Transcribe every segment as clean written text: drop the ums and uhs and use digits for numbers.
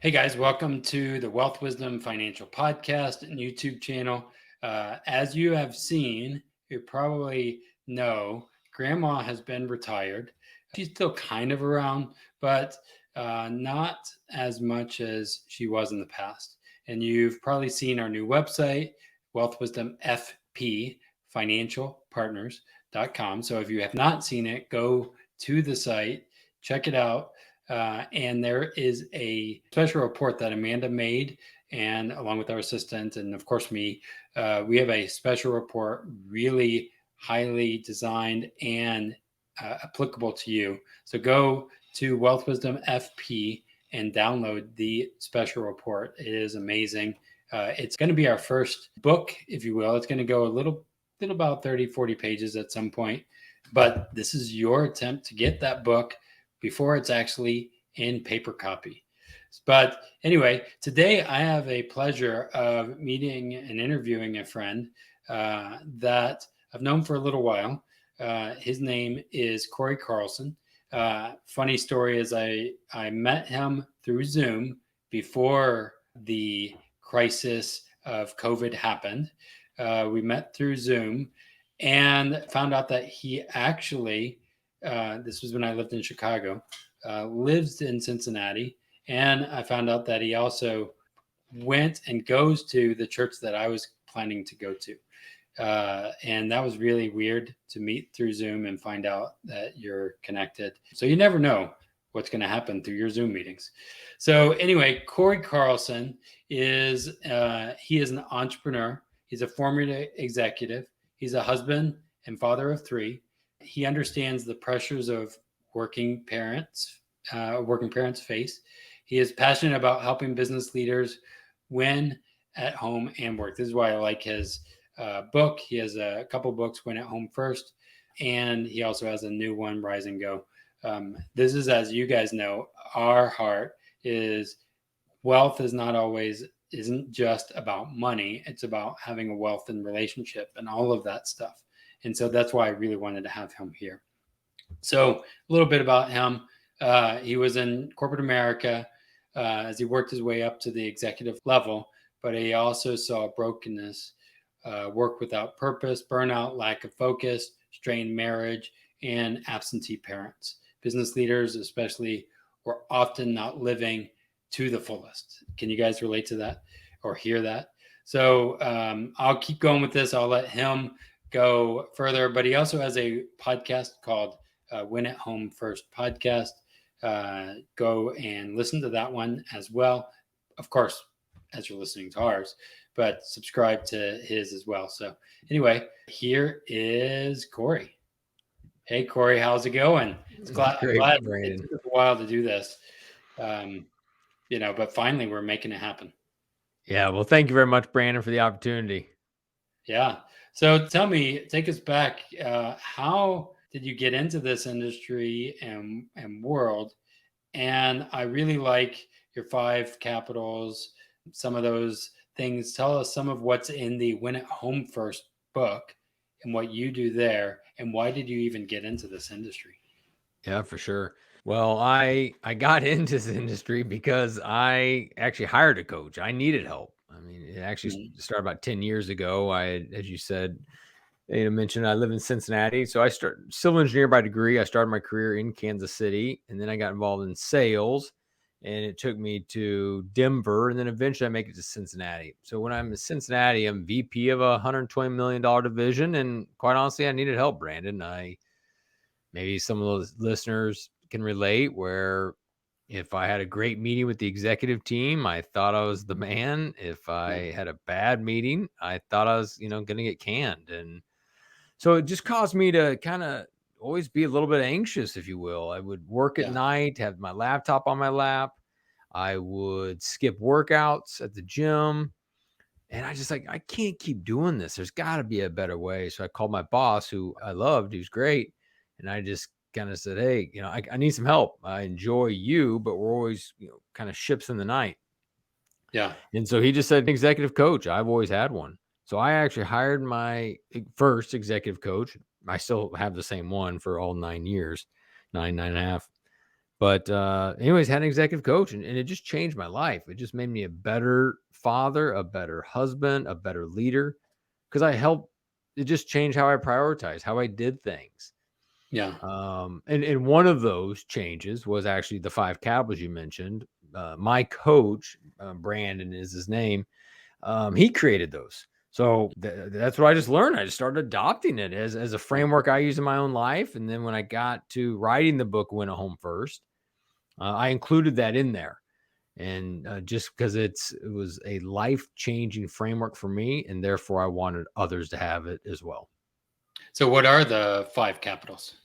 Hey guys, welcome to the Wealth Wisdom Financial Podcast and YouTube channel. As you have seen, you probably know Grandma has been retired. She's still kind of around, but not as much as she was in the past. And you've probably seen our new website, Wealth Wisdom FP financialpartners.com. So if you have not seen it, go to the site, check it out. And there is a special report that Amanda made, and along with our assistant, and of course me, we have a special report really highly designed and applicable to you. So go to Wealth Wisdom FP and download the special report. It is amazing. It's going to be our first book, if you will. It's going to go a little about 30, 40 pages at some point. But this is your attempt to get that book before it's actually in paper copy. But anyway, today I have a pleasure of meeting and interviewing a friend that I've known for a little while. His name is Cory Carlson. Funny story is I met him through Zoom before the crisis of COVID happened. We met through Zoom and found out that he actually this was when I lived in Chicago, lives in Cincinnati. And I found out that he also went and goes to the church that I was planning to go to. And that was really weird to meet through Zoom and find out that you're connected. So you never know what's going to happen through your Zoom meetings. So anyway, Cory Carlson is he is an entrepreneur. He's a former executive. He's a husband and father of three. He understands the pressures of working parents face. He is passionate about helping business leaders win at home and work. This is why I like his book. He has a couple books, Win at Home First, and he also has a new one, Rise and Go. This is, as you guys know, our heart is wealth isn't just about money. It's about having a wealth and relationship and all of that stuff. And so that's why I really wanted to have him here. So a little bit about him. He was in corporate America as he worked his way up to the executive level, but he also saw brokenness, work without purpose, burnout, lack of focus, strained marriage, and absentee parents. Business leaders, especially, were often not living to the fullest. Can you guys relate to that or hear that? So I'll keep going with this. I'll let him go further, but he also has a podcast called Win at Home First podcast. Go and listen to that one as well. Of course, as you're listening to ours, but subscribe to his as well. So anyway, here is Cory. Hey, Cory, how's it going? I'm glad it took us a while to do this. But finally we're making it happen. Yeah. Well, thank you very much, Brandon, for the opportunity. Yeah. So tell me, take us back. How did you get into this industry and world? And I really like your 5 capitals, some of those things. Tell us some of what's in the Win at Home First book and what you do there. And why did you even get into this industry? Yeah, for sure. Well, I got into this industry because I actually hired a coach. I needed help. I mean, it actually started about 10 years ago. As you said, mentioned I live in Cincinnati. So I started civil engineer by degree. I started my career in Kansas City, and then I got involved in sales, and it took me to Denver, and then eventually I make it to Cincinnati. So when I'm in Cincinnati, I'm VP of a $120 million division, and quite honestly, I needed help, Brandon. Maybe some of those listeners can relate where if I had a great meeting with the executive team, I thought I was the man. If I had a bad meeting, I thought I was, going to get canned. And so it just caused me to kind of always be a little bit anxious, if you will. I would work at night, have my laptop on my lap. I would skip workouts at the gym. And I can't keep doing this. There's got to be a better way. So I called my boss, who I loved, who's great. And I just kind of said, hey, I need some help. I enjoy you, but we're always, kind of ships in the night. Yeah. And so he just said, executive coach. I've always had one. So I actually hired my first executive coach. I still have the same one for all 9 years, nine and a half. But anyways, had an executive coach, and it just changed my life. It just made me a better father, a better husband, a better leader, because I helped. It just changed how I prioritize, how I did things. Yeah. And one of those changes was actually the 5 capitals you mentioned. My coach, Brandon is his name. He created those. So that's what I just learned. I just started adopting it as a framework I use in my own life. And then when I got to writing the book, Win a Home First, I included that in there. And just because it was a life changing framework for me, and therefore I wanted others to have it as well. So what are the 5 capitals?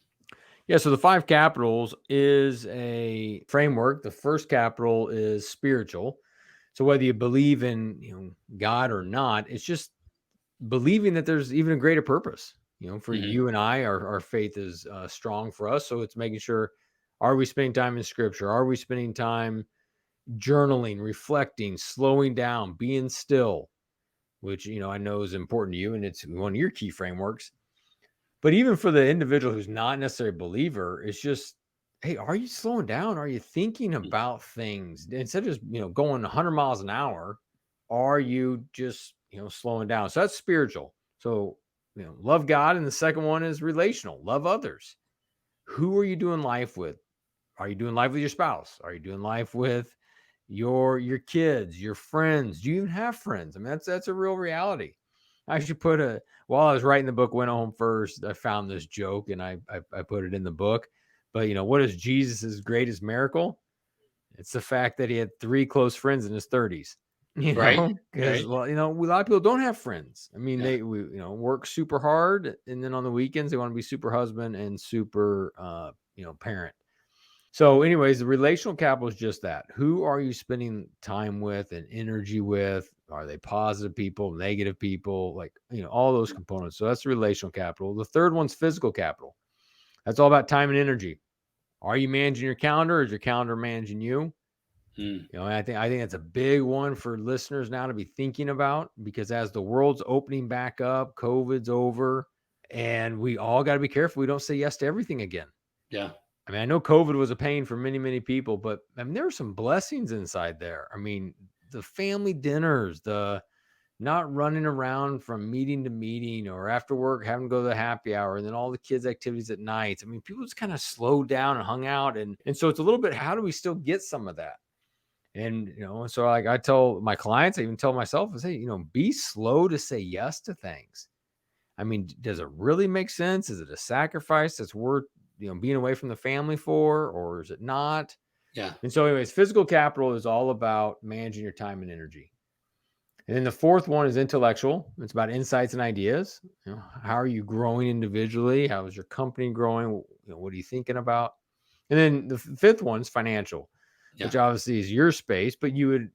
Yeah, so the 5 capitals is a framework. The first capital is spiritual. So whether you believe in, God or not, it's just believing that there's even a greater purpose. For Hmm. you and I, our faith is strong for us. So it's making sure, are we spending time in scripture? Are we spending time journaling, reflecting, slowing down, being still, which, I know is important to you, and it's one of your key frameworks. But even for the individual who's not necessarily a believer, it's just, hey, are you slowing down? Are you thinking about things instead of just, going 100 miles an hour? Are you just, slowing down? So that's spiritual. So, love God. And the second one is relational, love others. Who are you doing life with? Are you doing life with your spouse? Are you doing life with your kids, your friends? Do you even have friends? I mean, that's a real reality. I should put while I was writing the book, Went Home First, I found this joke and I put it in the book. But what is Jesus's greatest miracle? It's the fact that he had 3 close friends in his 30s. Right. Because Right. well, a lot of people don't have friends. I mean, Yeah. we work super hard, and then on the weekends they want to be super husband and super parent. So, anyways, the relational capital is just that. Who are you spending time with and energy with? Are they positive people, negative people? Like, all those components. So that's the relational capital. The third one's physical capital. That's all about time and energy. Are you managing your calendar, or is your calendar managing you? Mm. And I think that's a big one for listeners now to be thinking about, because as the world's opening back up, COVID's over, and we all got to be careful we don't say yes to everything again. Yeah. I mean, I know COVID was a pain for many, many people, but I mean, there were some blessings inside there. I mean, the family dinners, the not running around from meeting to meeting or after work, having to go to the happy hour, and then all the kids' activities at night. I mean, people just kind of slowed down and hung out. And so it's a little bit, how do we still get some of that? And, so like I tell my clients, I even tell myself, I say, be slow to say yes to things. I mean, does it really make sense? Is it a sacrifice that's worth, being away from the family for, or is it not? Yeah. And so, anyways, physical capital is all about managing your time and energy. And then the fourth one is intellectual. It's about insights and ideas. How are you growing individually? How is your company growing? What are you thinking about? And then the fifth one's financial, Yeah. which obviously is your space, but you would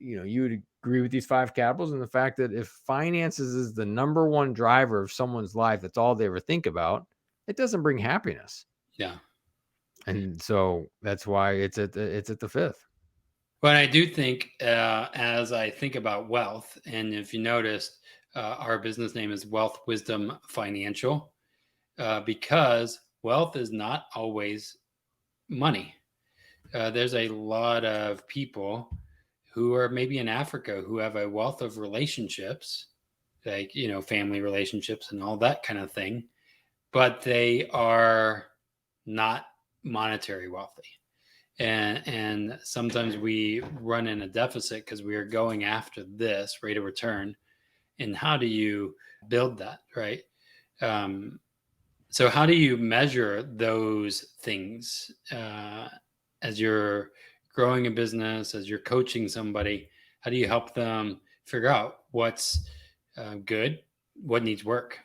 agree with these 5 capitals and the fact that if finances is the number one driver of someone's life, that's all they ever think about, it doesn't bring happiness. Yeah. And so that's why it's at the fifth. But I do think, as I think about wealth, and if you noticed, our business name is Wealth Wisdom Financial, because wealth is not always money. There's a lot of people who are maybe in Africa who have a wealth of relationships, like, family relationships and all that kind of thing, but they are not monetary wealthy. And sometimes we run in a deficit because we are going after this rate of return. And how do you build that, right? Um, so how do you measure those things, as you're growing a business, as you're coaching somebody? How do you help them figure out what's good, what needs work?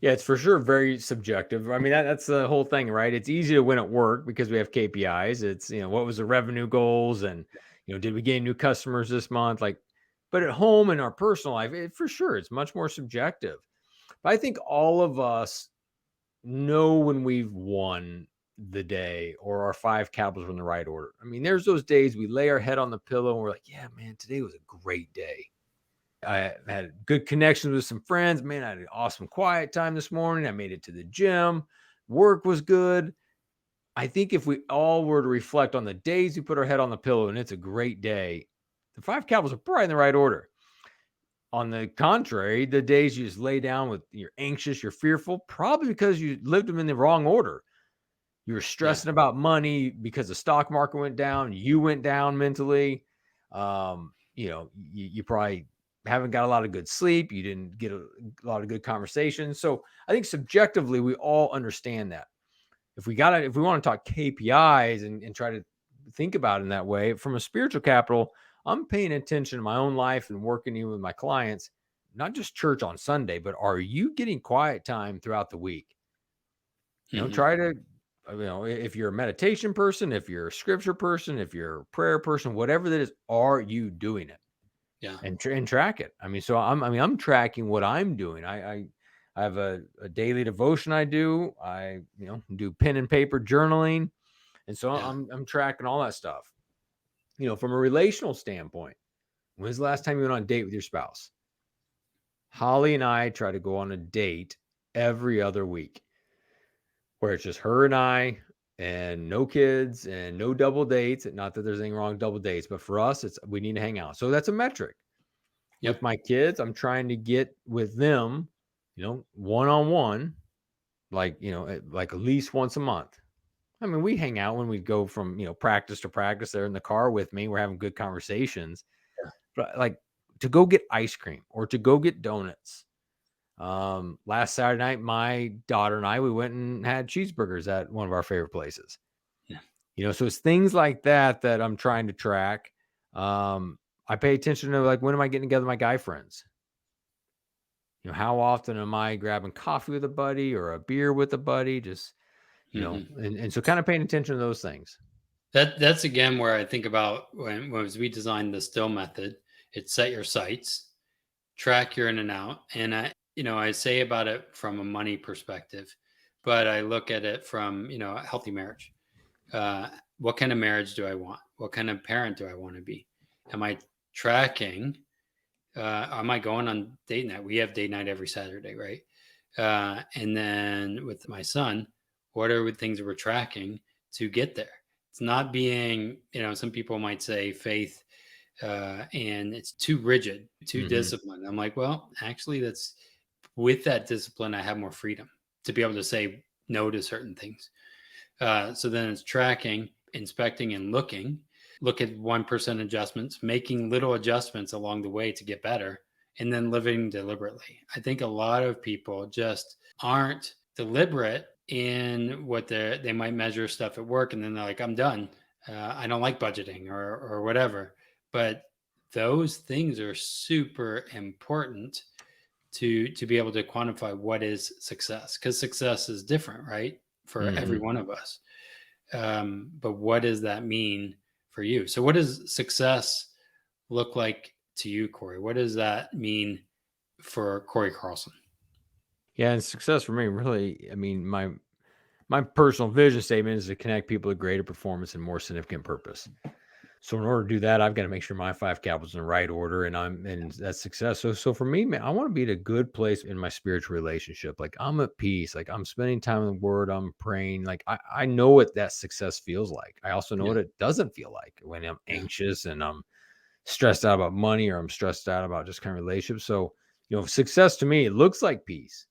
Yeah, it's for sure very subjective. I mean, that's the whole thing, right? It's easy to win at work because we have KPIs. It's, what was the revenue goals, and, did we gain new customers this month? Like, but at home in our personal life, for sure, it's much more subjective. But I think all of us know when we've won the day or our 5 capitals were in the right order. I mean, there's those days we lay our head on the pillow and we're like, yeah, man, today was a great day. I had good connections with some friends. Man, I had an awesome quiet time this morning. I made it to the gym. Work was good. I think if we all were to reflect on the days we put our head on the pillow and it's a great day, the 5 capitals are probably in the right order. On the contrary, the days you just lay down with you're anxious, you're fearful, probably because you lived them in the wrong order. You were Yeah. stressing about money because the stock market went down, you went down mentally. You probably haven't got a lot of good sleep. You didn't get a lot of good conversations. So I think subjectively, we all understand that. If we want to talk KPIs and try to think about it in that way, from a spiritual capital, I'm paying attention to my own life and working even with my clients, not just church on Sunday, but are you getting quiet time throughout the week? Hmm. Try to, if you're a meditation person, if you're a scripture person, if you're a prayer person, whatever that is, are you doing it? Yeah. And track it. I'm tracking what I'm doing. I have a daily devotion I do. I do pen and paper journaling, and so Yeah. I'm tracking all that stuff. From a relational standpoint, when's the last time you went on a date with your spouse? Holly and I try to go on a date every other week, where it's just her and I and no kids and no double dates. Not that there's anything wrong with double dates, but for us, it's we need to hang out. So that's a metric. With Yep. my kids, I'm trying to get with them, one on one, like at least once a month. I mean, we hang out when we go from, practice to practice. They're in the car with me. We're having good conversations. But like to go get ice cream or to go get donuts. Last Saturday night, my daughter and I, we went and had cheeseburgers at one of our favorite places. Yeah. So it's things like that that I'm trying to track. I pay attention to like when am I getting together with my guy friends? How often am I grabbing coffee with a buddy or a beer with a buddy? Just, Hmm. and so kind of paying attention to those things. That's again where I think about when as we designed the still method, it's set your sights, track your in and out. And I say about it from a money perspective, but I look at it from, a healthy marriage. What kind of marriage do I want? What kind of parent do I want to be? Am I tracking? Am I going on date night? We have date night every Saturday, right? And then with my son, what are the things we're tracking to get there? It's not being, some people might say faith, and it's too rigid, too Hmm. disciplined. I'm like, well, actually, that's with that discipline, I have more freedom to be able to say no to certain things. So then it's tracking, inspecting, and looking. Look at 1% adjustments, making little adjustments along the way to get better, and then living deliberately. I think a lot of people just aren't deliberate in what they might measure stuff at work, and then they're like, I'm done. I don't like budgeting or whatever. But those things are super important to be able to quantify what is success, because success is different, right, for every Hmm. one of us. But what does that mean for you? So what does success look like to you, Cory? What does that mean for Cory Carlson? Yeah. And success for me, really, I mean, my personal vision statement is to connect people to greater performance and more significant purpose. So in order to do that, I've got to make sure my 5 capitals in the right order and that's success. So for me, man, I want to be at a good place in my spiritual relationship. Like I'm at peace. Like I'm spending time in the word. I'm praying. Like I know what that success feels like. I also know Yeah, what it doesn't feel like when I'm yeah, anxious and I'm stressed out about money or I'm stressed out about just kind of relationships. So, success to me, it looks like peace.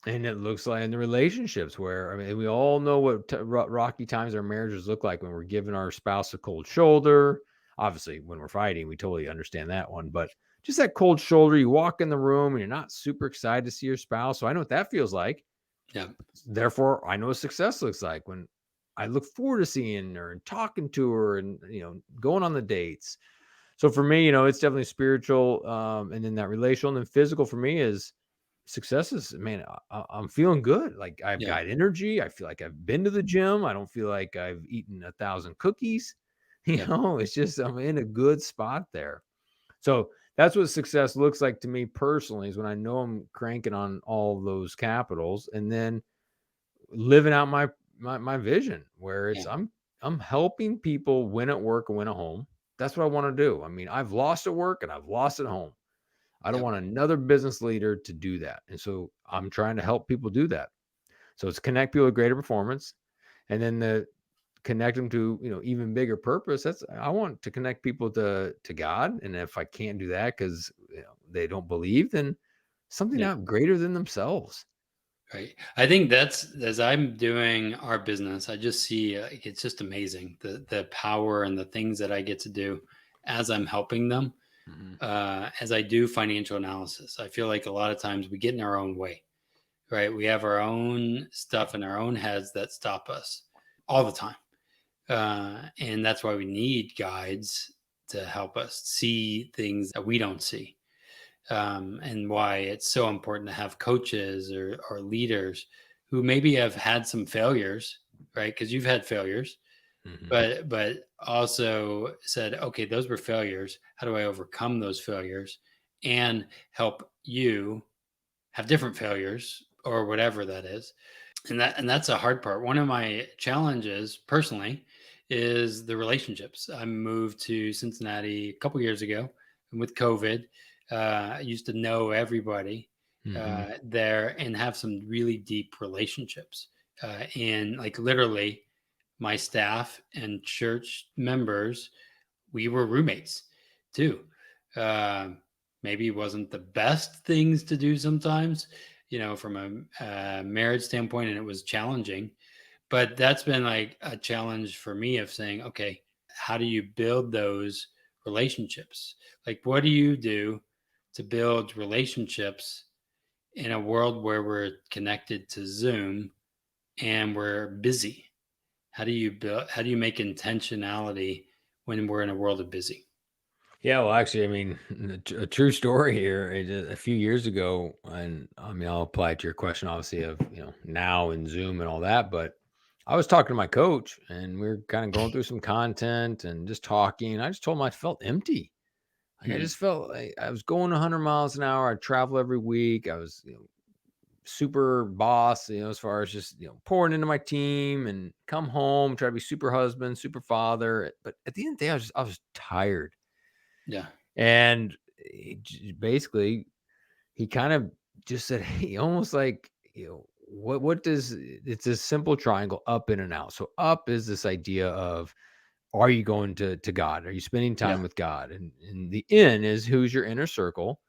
And it looks like in the relationships where, I mean, we all know what rocky times our marriages look like when we're giving our spouse a cold shoulder. Obviously, when we're fighting, we totally understand that one. But just that cold shoulder, you walk in the room and you're not super excited to see your spouse. So I know what that feels like. yeah, Therefore, I know what success looks like when I look forward to seeing her and talking to her and, going on the dates. So for me, it's definitely spiritual, and then that relational, and then physical for me is success is, man, I'm feeling good. Like I've yeah, got energy. I feel like I've been to the gym. I don't feel like I've eaten 1,000 cookies. yeah, It's just I'm in a good spot there. So that's what success looks like to me personally is when I know I'm cranking on all of those capitals, and then living out my vision where yeah, I'm helping people win at work and win at home. That's what I want to do. I mean, I've lost at work and I've lost at home. I don't yep, want another business leader to do that. And so I'm trying to help people do that. So it's connect people with greater performance. And then connect them to, even bigger purpose. I want to connect people to God. And if I can't do that because they don't believe, then something Yeah. out greater than themselves. Right. I think that's as I'm doing our business, I just see it's just amazing the power and the things that I get to do as I'm helping them. Hmm. As I do financial analysis, I feel like a lot of times we get in our own way, right? We have our own stuff in our own heads that stop us all the time. And that's why we need guides to help us see things that we don't see, and why it's so important to have coaches or leaders who maybe have had some failures, right? Because you've had failures, Hmm. but also said, okay, those were failures. How do I overcome those failures and help you have different failures or whatever that is? And that's a hard part. One of my challenges personally is the relationships. I moved to Cincinnati a couple years ago, and with COVID, I used to know everybody Hmm. there and have some really deep relationships. And like literally, my staff and church members, we were roommates too. Uh, Maybe it wasn't the best things to do sometimes, from a marriage standpoint, and it was challenging. But that's been like a challenge for me of saying, okay, how do you build those relationships? Like, what do you do to build relationships in a world where we're connected to Zoom and we're busy? How do you make intentionality when we're in a world of busy? Yeah, well, actually, I mean, a true story here is a few years ago, and I mean, I'll apply it to your question, obviously, of now and Zoom and all that. But I was talking to my coach, and we are kind of going through some content and just talking. I just told him I felt empty. Like I Mhm. just felt like I was going 100 miles an hour. I travel every week. I was, super boss, as far as just pouring into my team and come home, try to be super husband, super father. But at the end of the day, I was tired. Yeah, And basically, he kind of just said, "Hey," almost like, what does it's a simple triangle, up, in, and out. So up is this idea of, are you going to God? Are you spending yeah, time with God? And the in is who's your inner circle,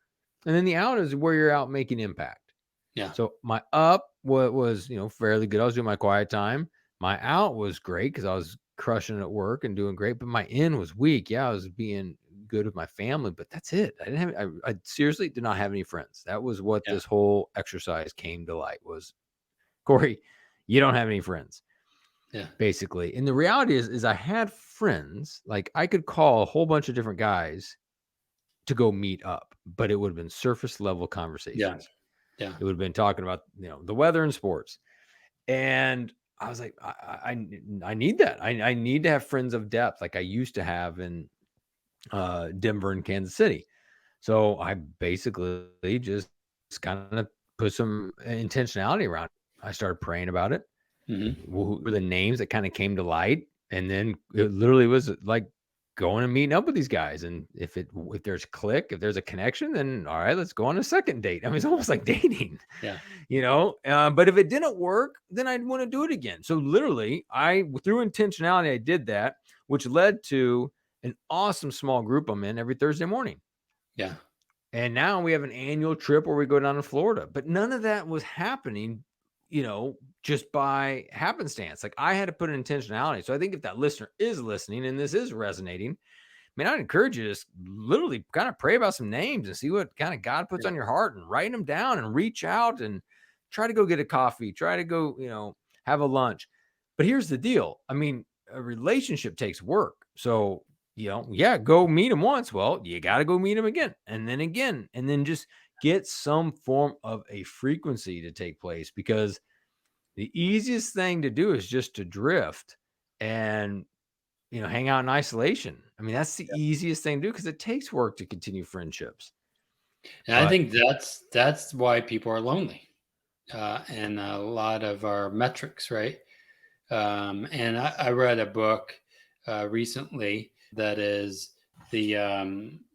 and then the out is where you're out making impact. yeah, So my up was, fairly good. I was doing my quiet time. My out was great because I was crushing it at work and doing great. But my in was weak. Yeah, I was being good with my family, but that's it. I didn't have. I seriously did not have any friends. That was what yeah, this whole exercise came to light. Was, Corey, you don't have any friends, yeah, basically. And the reality is I had friends. Like I could call a whole bunch of different guys to go meet up, but it would have been surface level yeah, conversations. yeah, It would have been talking about, the weather and sports. And I was like, I need that. I need to have friends of depth like I used to have in Denver and Kansas City. So I basically just kind of put some intentionality around it. I started praying about it. hmm, Who were the names that kind of came to light, and then it literally was like going and meeting up with these guys. And if there's click, if there's a connection, then all right, let's go on a second date. I mean, it's almost like dating, yeah, But if it didn't work, then I'd want to do it again. So literally, I through intentionality, I did that, which led to an awesome small group I'm in every Thursday morning. yeah, And now we have an annual trip where we go down to Florida, but none of that was happening, just by happenstance. Like I had to put an intentionality. So I think if that listener is listening and this is resonating, man, I'd encourage you to just literally kind of pray about some names and see what kind of God puts yeah, on your heart and write them down and reach out and try to go get a coffee, try to go, have a lunch. But here's the deal. I mean, a relationship takes work. So, yeah, go meet him once. Well, you got to go meet him again, and then just get some form of a frequency to take place because the easiest thing to do is just to drift and hang out in isolation. I mean, that's the yeah. easiest thing to do because it takes work to continue friendships. And I But think that's why people are lonely, and a lot of our metrics, right? And I read a book recently that is the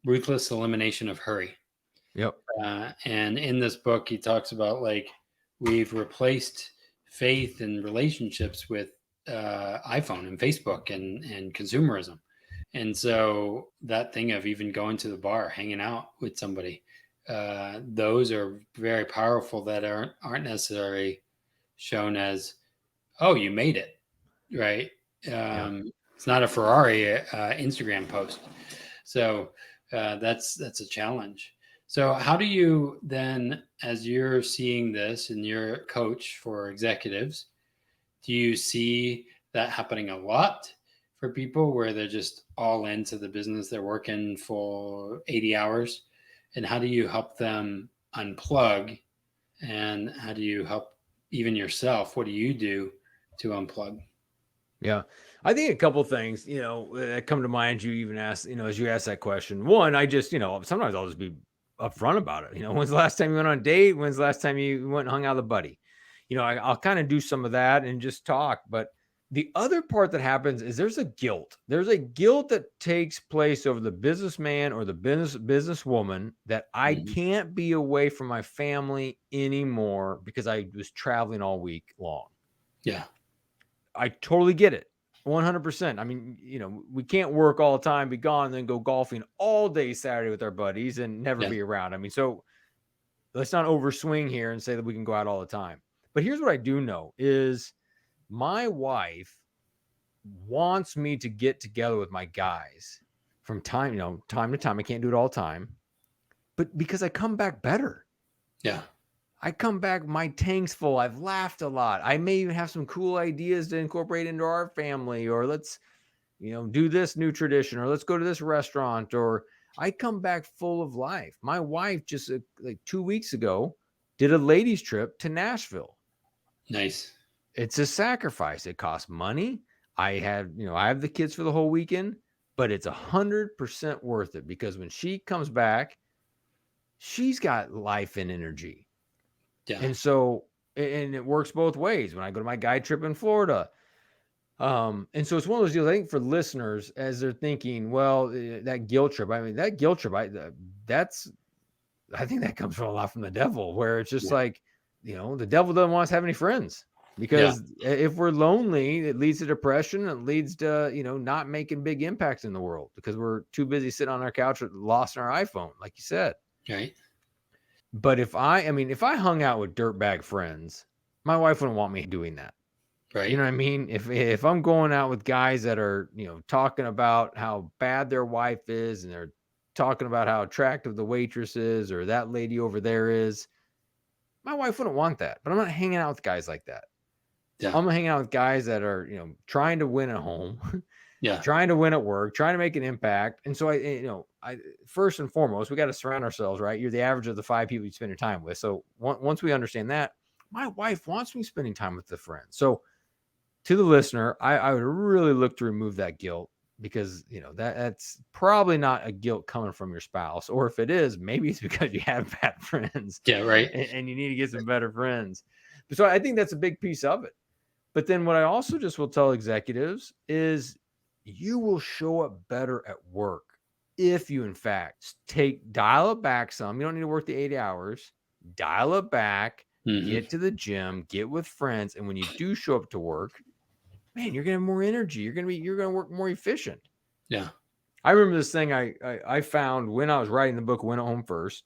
ruthless elimination of hurry. yep. And in this book, he talks about like we've replaced faith and relationships with iPhone and Facebook and consumerism. And so that thing of even going to the bar, hanging out with somebody, those are very powerful that aren't necessarily shown as, oh, you made it, right? Yeah. It's not a Ferrari Instagram post. So that's a challenge. So how do you then, as you're seeing this and you're a coach for executives, do you see that happening a lot for people where they're just all into the business, they're working for 80 hours? And how do you help them unplug? And how do you help even yourself? What do you do to unplug? Yeah. I think a couple things, that come to mind. You even asked, as you asked that question. One, I just, sometimes I'll just be upfront about it. When's the last time you went on a date? When's the last time you went and hung out with a buddy? I'll kind of do some of that and just talk. But the other part that happens is there's a guilt. There's a guilt that takes place over the businessman or the businesswoman that I Mhm. can't be away from my family anymore because I was traveling all week long. Yeah. I totally get it. 100%. I mean, we can't work all the time, be gone, and then go golfing all day Saturday with our buddies and never Yeah. be around. I mean, so let's not overswing here and say that we can go out all the time. But here's what I do know is my wife wants me to get together with my guys from time to time. I can't do it all the time, but because I come back better. Yeah. I come back, my tank's full. I've laughed a lot. I may even have some cool ideas to incorporate into our family, or let's, do this new tradition, or let's go to this restaurant, or I come back full of life. My wife just like 2 weeks ago did a ladies' trip to Nashville. Nice. It's a sacrifice. It costs money. I have the kids for the whole weekend, but it's 100% worth it because when she comes back, she's got life and energy. Yeah. And so, and it works both ways. When I go to my guy trip in Florida, and so it's one of those deals. I think for listeners, as they're thinking, well, that guilt trip. I mean, that guilt trip. That's. I think that comes from a lot from the devil, where it's just Yeah. like, the devil doesn't want us to have any friends Yeah. because if we're lonely, it leads to depression. It leads to not making big impacts in the world because we're too busy sitting on our couch or lost in our iPhone, like you said. Right. But if I hung out with dirtbag friends, my wife wouldn't want me doing that. You Right. know what I mean? If I'm going out with guys that are, talking about how bad their wife is and they're talking about how attractive the waitress is or that lady over there is, my wife wouldn't want that. But I'm not hanging out with guys like that. Yeah. I'm hanging out with guys that are, trying to win at home, Yeah. trying to win at work, trying to make an impact. And so I first and foremost, we got to surround ourselves, right? You're the average of the 5 people you spend your time with. So once we understand that, my wife wants me spending time with the friends. So to the listener, I would really look to remove that guilt because that's probably not a guilt coming from your spouse, or if it is, maybe it's because you have bad friends Yeah. Right. and you need to get some better friends. So I think that's a big piece of it. But then what I also just will tell executives is you will show up better at work if you in fact dial it back some. You don't need to work the 80 hours. Dial it back, Hmm. get to the gym, get with friends, and when you do show up to work, man, you're gonna have more energy. You're gonna work more efficient. Yeah. I remember this thing I found when I was writing the book Win at Home First,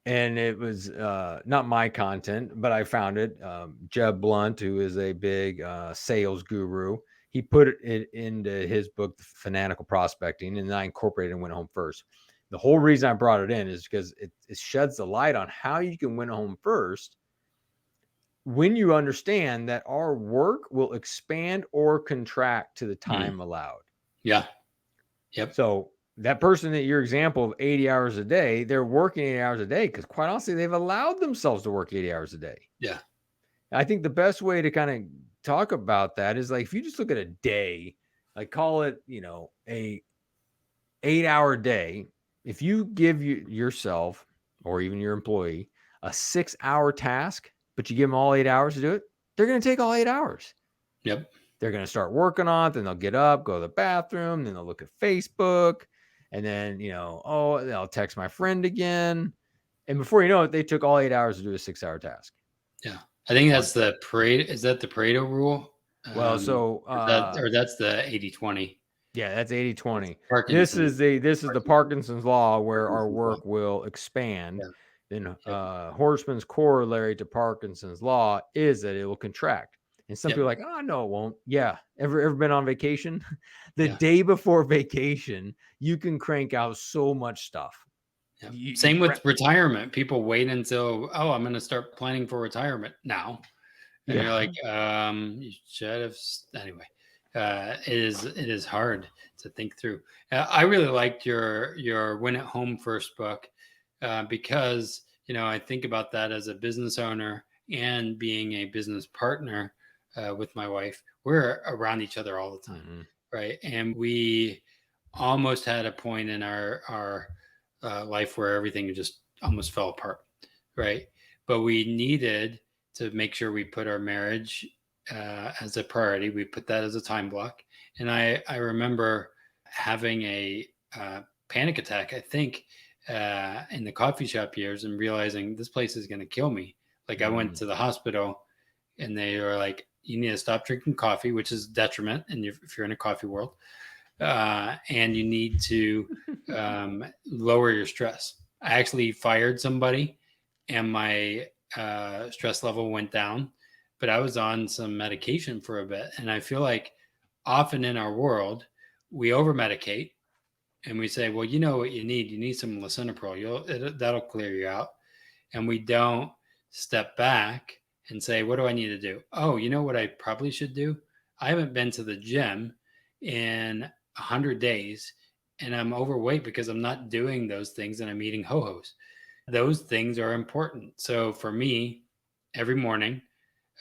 and it was not my content, but I found it. Jeb Blunt, who is a big sales guru, he put it into his book, Fanatical Prospecting, and then I incorporated and Win at Home First. The whole reason I brought it in is because it sheds the light on how you can win at home first when you understand that our work will expand or contract to the Mm. time allowed. Yeah. Yep. So that person that your example of 80 hours a day, they're working 80 hours a day because quite honestly, they've allowed themselves to work 80 hours a day. Yeah. I think the best way to kind of talk about that is like if you just look at a day, like call it, a 8-hour day. If you give yourself or even your employee a 6-hour task, but you give them all 8 hours to do it, they're going to take all 8 hours. Yep. They're going to start working on it. Then they'll get up, go to the bathroom. Then they'll look at Facebook. And then, I'll text my friend again. And before you know it, they took all 8 hours to do a 6-hour task. Yeah. I think Or, that's the Pareto. Is that the Pareto rule? Well, so, Or that's the 80/20. yeah, that's That's 80/20. Parkinson. This is the Parkinson's law where our Parkinson's law. work will expand. Yeah. Then Yep. Horseman's corollary to Parkinson's law is that it will contract. And some people are Yep. like, oh no, it won't. Yeah. Ever been on vacation? The Yeah. day before vacation, you can crank out so much stuff. Yep. You Same crank, with retirement. People wait until, oh, I'm going to start planning for retirement now. And you're like, yeah. you should have. Anyway, it is hard to think through. I really liked your Win at Home First book because I think about that as a business owner and being a business partner with my wife. We're around each other all the time, Mhm. right? And we almost had a point in our life where everything just almost fell apart, right? But we needed to make sure we put our marriage as a priority. We put that as a time block. And I remember having a panic attack, I think, in the coffee shop years and realizing this place is going to kill me. Like I went Mm. to the hospital and they were like, you need to stop drinking coffee, which is detriment. And if you're in a coffee world, and you need to lower your stress. I actually fired somebody and my stress level went down, but I was on some medication for a bit. And I feel like often in our world, we over medicate and we say, well, you know what you need? You need some lisinopril. That'll clear you out. And we don't step back and say, what do I need to do? Oh, you know what I probably should do? I haven't been to the gym in 100 days and I'm overweight because I'm not doing those things and I'm eating ho-hos. Those things are important. So for me, every morning,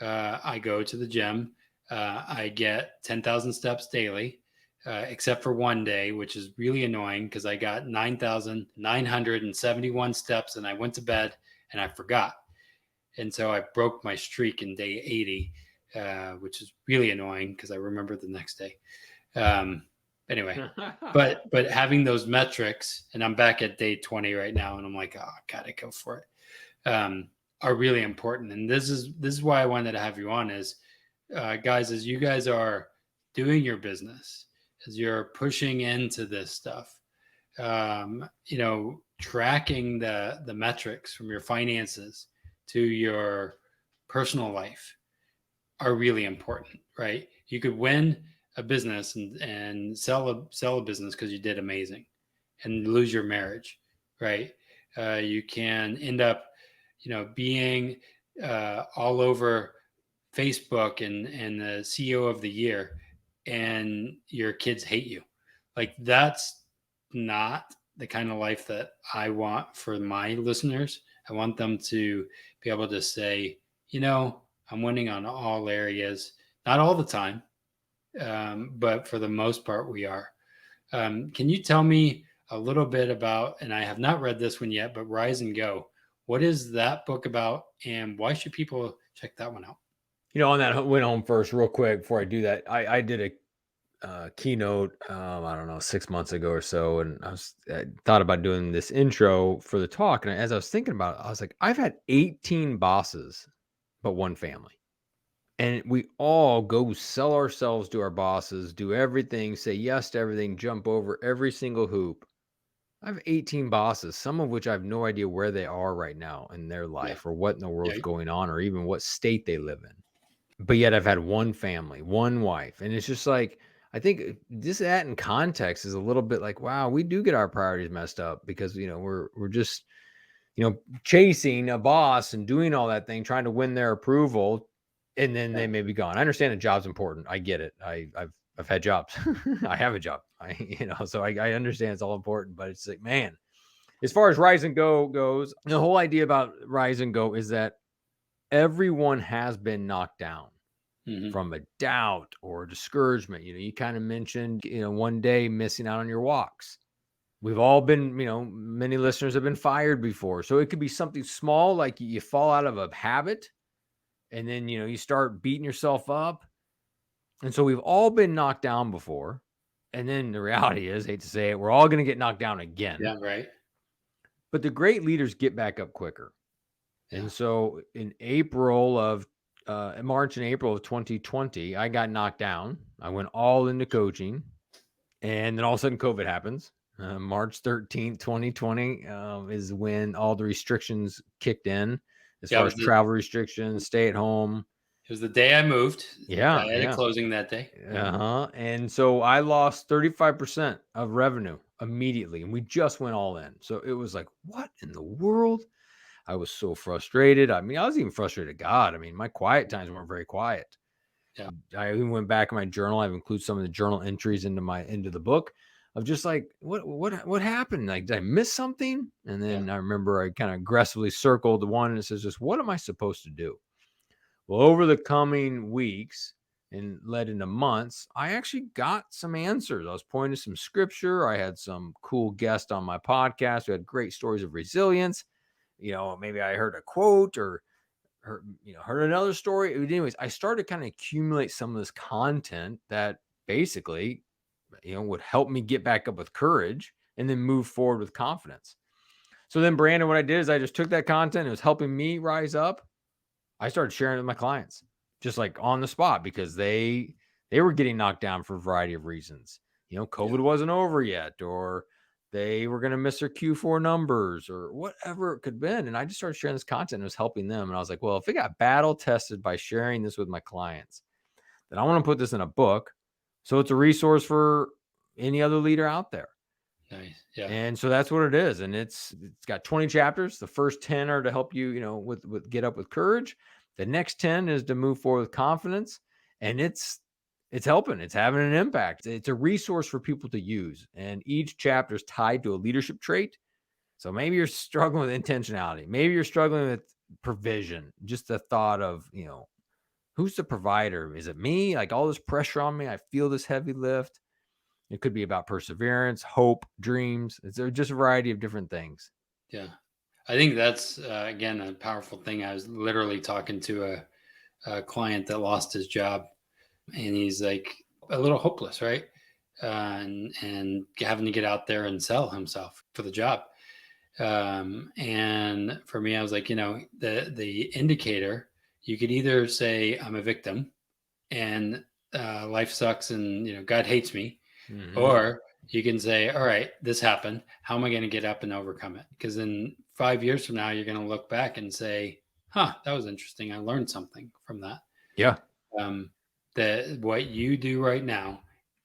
I go to the gym. I get 10,000 steps daily, except for one day, which is really annoying because I got 9,971 steps and I went to bed and I forgot. And so I broke my streak in day 80, which is really annoying because I remember the next day. Um, anyway, but having those metrics, and I'm back at day 20 right now, and I'm like, oh, gotta go for it. Are really important, and this is why I wanted to have you on. Is guys, as you guys are doing your business, as you're pushing into this stuff, tracking the metrics from your finances to your personal life are really important, right? You could win a business and sell a business because you did amazing and lose your marriage, right? You can end up, being all over Facebook and the CEO of the year, and your kids hate you. Like that's not the kind of life that I want for my listeners. I want them to be able to say, I'm winning on all areas, not all the time, but for the most part, we are. Can you tell me a little bit about, and I have not read this one yet, but Rise and Go? What is that book about, and why should people check that one out? On that went home first, real quick before I do that. I did a keynote, I don't know, 6 months ago or so, and I thought about doing this intro for the talk. And as I was thinking about it, I was like, I've had 18 bosses, but one family, and we all go sell ourselves to our bosses, do everything, say yes to everything, jump over every single hoop. I have 18 bosses, some of which I have no idea where they are right now in their Yeah, life or what in the yeah, world's going on or even what state they live in. But yet I've had one family, one wife, and it's just like, I think this that in context is a little bit like, wow, we do get our priorities messed up because, we're just, chasing a boss and doing all that thing, trying to win their approval, and then yeah, they may be gone. I understand a job's important. I get it. I've had jobs. I have a job. So I understand it's all important, but it's like, man, as far as Rise and Go goes, the whole idea about Rise and Go is that everyone has been knocked down hmm from a doubt or discouragement. You kind of mentioned, one day missing out on your walks. We've all been, many listeners have been fired before. So it could be something small, like you fall out of a habit and then, you start beating yourself up. And so we've all been knocked down before. And then the reality is, hate to say it, we're all going to get knocked down again. yeah, right, But the great leaders get back up quicker. yeah, And so in April of March and April of 2020, I got knocked down. I went all into coaching, and then all of a sudden COVID happens. March 13th, 2020 is when all the restrictions kicked in as Yeah, far as travel restrictions, stay at home. it was the day I moved. Yeah, I had a yeah. closing that day. Uh-huh. And so I lost 35% of revenue immediately, and we just went all in. So it was like, what in the world? I was so frustrated. I mean, I was even frustrated at God. I mean, my quiet times weren't very quiet. Yeah, I even went back in my journal. I've included some of the journal entries into the book of just like what happened? Like, did I miss something? And yeah, then I remember I kind of aggressively circled the one and it says just what am I supposed to do? Well, over the coming weeks and led into months, I actually got some answers. I was pointing to some scripture. I had some cool guests on my podcast who had great stories of resilience. Maybe I heard a quote or heard another story. Anyways, I started to kind of accumulate some of this content that basically, would help me get back up with courage and then move forward with confidence. So then, Brandon, what I did is I just took that content. It was helping me rise up. I started sharing it with my clients, just like on the spot, because they were getting knocked down for a variety of reasons. yeah, COVID wasn't over yet, or they were going to miss their Q4 numbers, or whatever it could have been. And I just started sharing this content. And it was helping them. And I was like, well, if it got battle tested by sharing this with my clients, then I want to put this in a book, so it's a resource for any other leader out there. nice. Yeah, And so that's what it is. And it's got 20 chapters. The first 10 are to help you, with get up with courage. The next 10 is to move forward with confidence. And it's helping. It's having an impact. It's a resource for people to use. And each chapter is tied to a leadership trait. So maybe you're struggling with intentionality. Maybe you're struggling with provision. Just the thought of, who's the provider? Is it me? Like all this pressure on me. I feel this heavy lift. It could be about perseverance, hope, dreams. It's just a variety of different things. yeah. I think that's again a powerful thing. I was literally talking to a client that lost his job, and he's like a little hopeless, right? And having to get out there and sell himself for the job. And for me, I was like, the indicator, you could either say I'm a victim and life sucks and God hates me, Mm-hmm. or you can say, all right, this happened. How am I going to get up and overcome it? Because in 5 years from now, you're going to look back and say, huh, that was interesting. I learned something from that. Yeah. Um, that what you do right now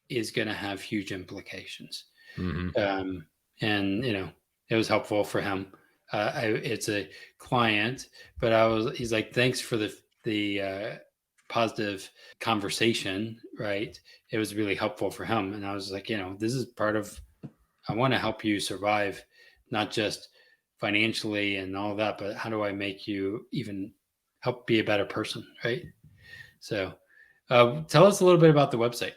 is going to have huge implications. Mm-hmm. And it was helpful for him. It's a client, but he's like, thanks for the positive conversation, right? It was really helpful for him. And I was like, this is part of, I want to help you survive, not just financially and all that, but how do I make you even help be a better person, right? So tell us a little bit about the website.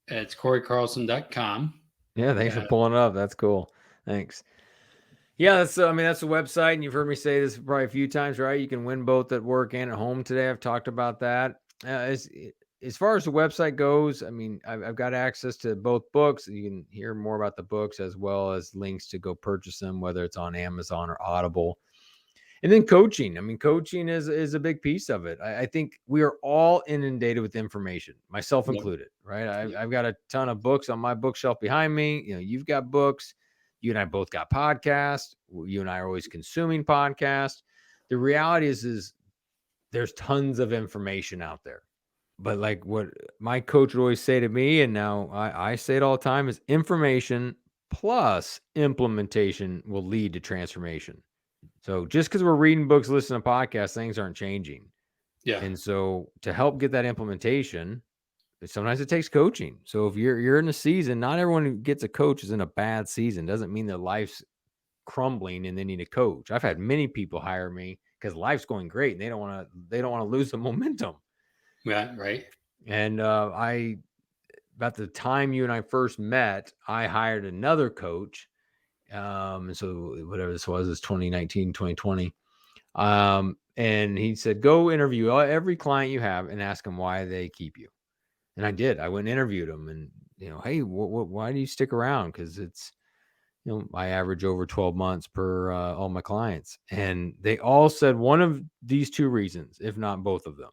It's CoryCarlson.com. Yeah. Thanks for pulling it up. That's cool. Thanks. Yeah, that's the website, and you've heard me say this probably a few times, right? You can win both at work and at home today. I've talked about that. As far as the website goes, I mean, I've got access to both books. You can hear more about the books as well as links to go purchase them, whether it's on Amazon or Audible. And then coaching. I mean, coaching is a big piece of it. I think we are all inundated with information, myself Yep. included, right? Yep. I've got a ton of books on my bookshelf behind me. You've got books. You and I both got podcasts. You and I are always consuming podcasts. The reality is there's tons of information out there. But like what my coach would always say to me, and now I say it all the time, is information plus implementation will lead to transformation. So just because we're reading books, listening to podcasts, things aren't changing. Yeah. And so to help get that implementation, sometimes it takes coaching. So if you're in a season, not everyone who gets a coach is in a bad season. Doesn't mean their life's crumbling and they need a coach. I've had many people hire me because life's going great and they don't want to lose the momentum. Yeah. Right. And about the time you and I first met, I hired another coach. And so whatever this was, it's 2019, 2020. And he said, go interview every client you have and ask them why they keep you. And I did. I went and interviewed them and, hey, why do you stick around? Because it's I average over 12 months per all my clients. And they all said one of these two reasons, if not both of them: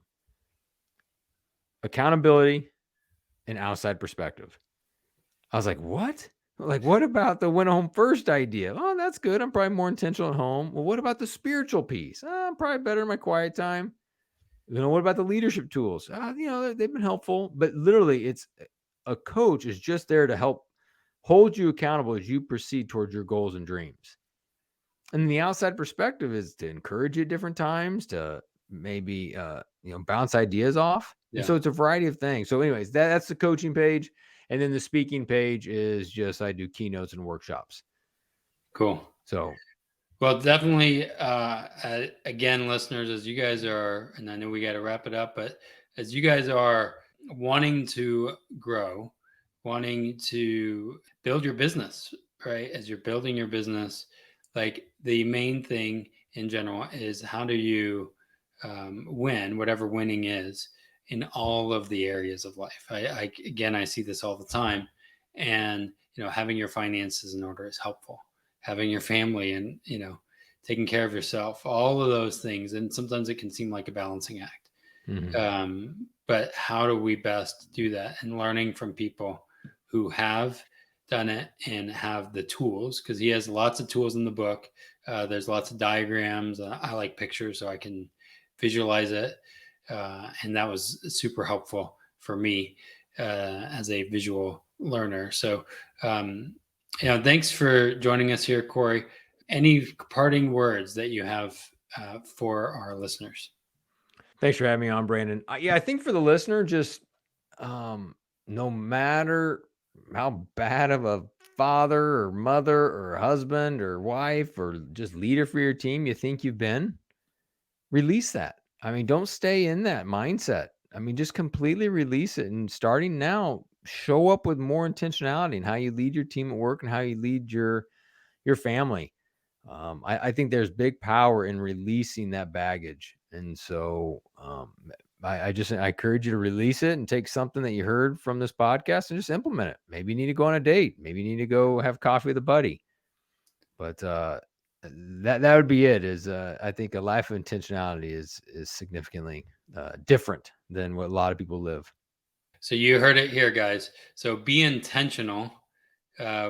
accountability and outside perspective. I was like, what? Like, what about the went home first idea? Oh, that's good. I'm probably more intentional at home. Well, what about the spiritual piece? I'm probably better in my quiet time. What about the leadership tools? They've been helpful, but literally, it's a coach is just there to help hold you accountable as you proceed towards your goals and dreams. And the outside perspective is to encourage you at different times, to maybe bounce ideas off. And Yeah. so it's a variety of things. So, anyways, that's the coaching page. And then the speaking page is just I do keynotes and workshops. Cool. So, Well, definitely, again, listeners, as you guys are, and I know we got to wrap it up, but as you guys are wanting to grow, wanting to build your business, right? As you're building your business, like the main thing in general is how do you win, whatever winning is, in all of the areas of life. I see this all the time, and having your finances in order is helpful. Having your family and taking care of yourself, all of those things, and sometimes it can seem like a balancing act. But how do we best do that? And learning from people who have done it and have the tools, because he has lots of tools in the book. There's lots of diagrams. I like pictures, so I can visualize it, and that was super helpful for me as a visual learner. So, thanks for joining us here, Cory. Any parting words that you have for our listeners? thanks for having me on, Brandon. I think for the listener, just no matter how bad of a father or mother or husband or wife or just leader for your team you think you've been, release that. I mean, don't stay in that mindset. I mean, just completely release it. And starting now, show up with more intentionality in how you lead your team at work and how you lead your family. I think there's big power in releasing that baggage. And so I encourage you to release it and take something that you heard from this podcast and just implement it. Maybe you need to go on a date. Maybe you need to go have coffee with a buddy. But that would be it. Is I think a life of intentionality is significantly different than what a lot of people live. So you heard it here, guys. So be intentional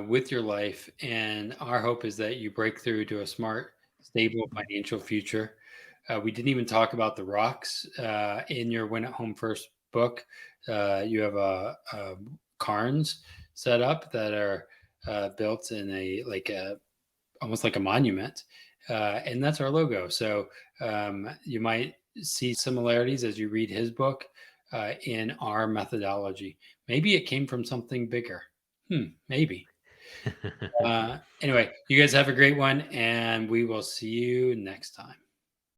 with your life, and our hope is that you break through to a smart, stable financial future. We didn't even talk about the rocks in your Win at Home First book. You have a cairns set up that are built in almost like a monument, and that's our logo. So you might see similarities as you read his book in our methodology. Maybe it came from something bigger. Maybe. Anyway, you guys have a great one, and we will see you next time.